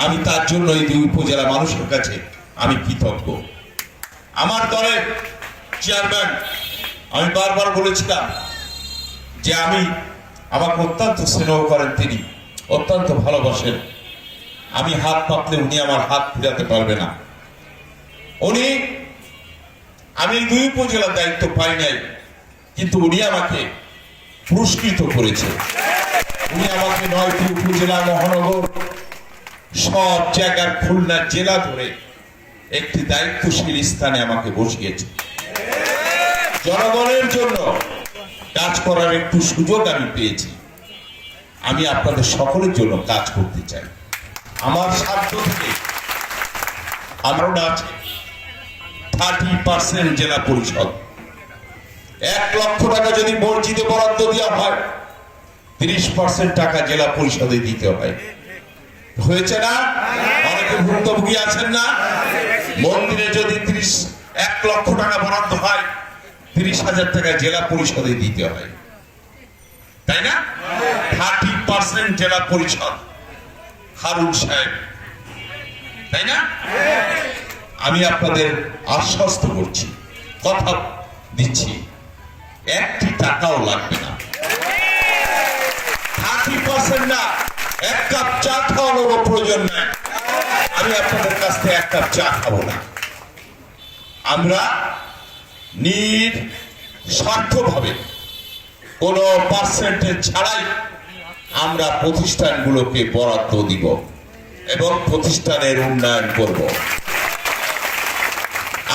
আমি তার জন্য এই দুই উপজেলা মানুষের কাছে আমি কৃতজ্ঞ। আমার দলের চেয়ারম্যান, আমি বারবার বলেছিলাম যে আমাকে অত্যন্ত স্নেহ করেন, তিনি অত্যন্ত ভালোবাসেন। আমি হাত পাতলে উনি আমার হাত ফিরাতে পারবে না। আমি দুই উপজেলার দায়িত্ব পাই নাই, কিন্তু উনি আমাকে পুরস্কৃত করেছে। উনি আমাকে 9টি উপজেলা, মহানগর, সব জায়গার খুলনা জেলা ধরে একটি দায়িত্বশীল স্থানে আমাকে বসিয়েছে। জনগণের জন্য কাজ করার একটু সুযোগ আমি পেয়েছি। আমি আপনাদের সকলের জন্য কাজ করতে চাই। আমার সাধ্য থেকে আমারও আছে 30% জেলা পরিষদ। 1 লক্ষ টাকা যদি মসজিদে বরাদ্দ দেওয়া হয়, 30% টাকা জেলা পরিষদে দিতে হয়। হয়েছে না? অনেকে ভুক্তভোগী আছেন না? মন্দিরে যদি 1 লক্ষ টাকা বরাদ্দ হয়, 30,000 টাকা জেলা পরিষদে দিতে হয়, তাই না? 30% জেলা পরিষদ হারুন সাহেব, তাই না? আমি আপনাদের আশ্বস্ত করছি, কথা দিচ্ছি, 1টি টাকাও লাগবে না। 30% না, 1 কাপ চা খাওয়ানোর প্রয়োজন নাই। আমি আপনাদের কাছ থেকে 1 কাপ চা খাবো না। আমরা নিঃস্বার্থভাবে কোন পার্সেন্টেজ ছাড়াই আমরা প্রতিষ্ঠানগুলোকে বরাদ্দ দিব এবং প্রতিষ্ঠানের উন্নয়ন করব।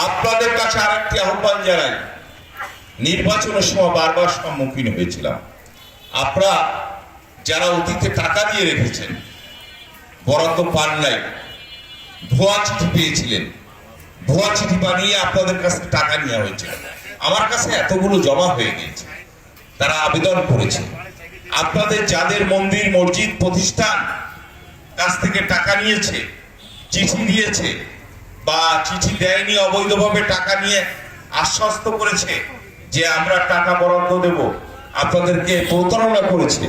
আপনাদের কাছে আরেকটি আহ্বান জানাই। নির্বাচনের সময় বারবার সম্মুখীন হয়েছিলাম। আপনারা যারা অতীতে টাকা দিয়ে রেখেছেন, বরাদ্দ পান নাই, ভুয়া চিঠি পেয়েছিলেন, ভুয়া চিঠি বানিয়ে আপনাদের কাছে টাকা নেওয়া হয়েছিল। আমার কাছে এতগুলো জমা হয়ে গিয়েছে, তারা আবেদন করেছে। আপনাদের যাদের মন্দির, মসজিদ, প্রতিষ্ঠান কাছ থেকে টাকা নিয়েছে, চিঠি দিয়েছে বা চিঠি দেয়নি, অবৈধভাবে টাকা নিয়ে আশ্বস্ত করেছে যে আমরা টাকা বরাদ্দ দেব, আপনাদেরকে প্রতারণা করেছে,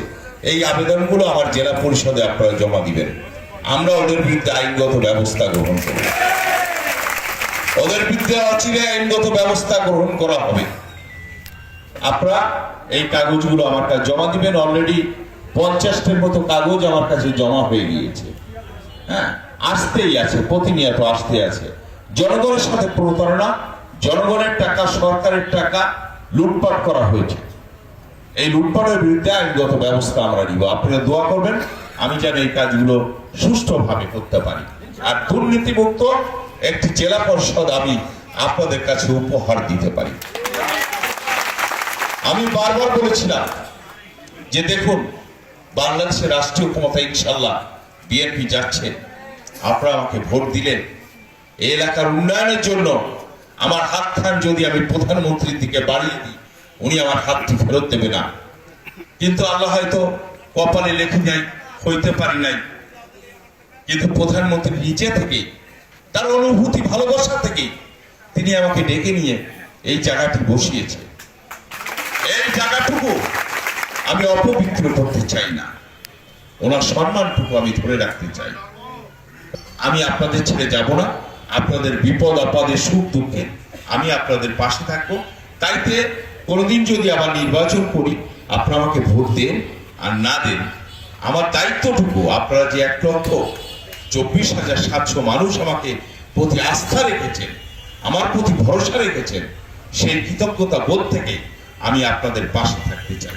এই আবেদনগুলো আমার জেলা পরিষদে আপনারা জমা দিবেন। আমরা ওদের বিরুদ্ধে আইনগত ব্যবস্থা গ্রহণ করব। ওদের বিরুদ্ধে অচিরে আইনগত ব্যবস্থা গ্রহণ করা হবে। আপনারা এই কাগজগুলো আমার কাছে জমা দিবেন। অলরেডি 50টির মতো কাগজ আমার কাছে জমা হয়ে গিয়েছে। হ্যাঁ, আসতেই আছে, প্রতিনিয়ত আসতে আছে। জনগণের সাথে প্রতারণা, জনগণের টাকা, সরকারের টাকা লুটপাট করা হয়েছে। এই লুটপাটের বিরুদ্ধে আইনগত ব্যবস্থা আমরা নিব। আপনারা দোয়া করবেন আমি যেন এই কাজগুলো সুষ্ঠুভাবে করতে পারি। আর দুর্নীতিমুক্ত একটি জেলা পরিষদ আমি আপনাদের কাছে উপহার দিতে পারি। আমি বারবার বলেছিলাম যে দেখুন, বাংলাদেশের রাষ্ট্রীয় ক্ষমতা ইনশাল্লাহ বিএনপি যাচ্ছে। আপনারা আমাকে ভোট দিলেন, এই এলাকার উন্নয়নের জন্য আমার হাতখান যদি আমি প্রধানমন্ত্রীর দিকে বাড়িয়ে দিই, উনি আমার হাতটি ফেরত দেবে না। কিন্তু আল্লাহ হয়তো কপালে লেখে নাই, হইতে পারি নাই। কিন্তু প্রধানমন্ত্রী নিজে থেকে, তার অনুভূতি, ভালোবাসা থেকে তিনি আমাকে ডেকে নিয়ে এই জায়গাটি বসিয়েছে। এই জায়গাটুকু আমি অপবিত্র করতে চাই না, ওনার সম্মানটুকু আমি ধরে রাখতে চাই। আমি আপনাদের ছেড়ে যাব না। আপনাদের বিপদ আপদে, সুখ দুঃখে আমি আপনাদের পাশে থাকবো। তাইতে কোনোদিন যদি আবার নির্বাচন করি, আপনারা আমাকে ভোট দেন আর না দেন, আমার দায়িত্বটুকু, আপনারা যে 1,24,700 মানুষ আমাকে প্রতি আস্থা রেখেছেন, আমার প্রতি ভরসা রেখেছেন, সেই কৃতজ্ঞতা বোধ থেকে আমি আপনাদের পাশে থাকতে চাই।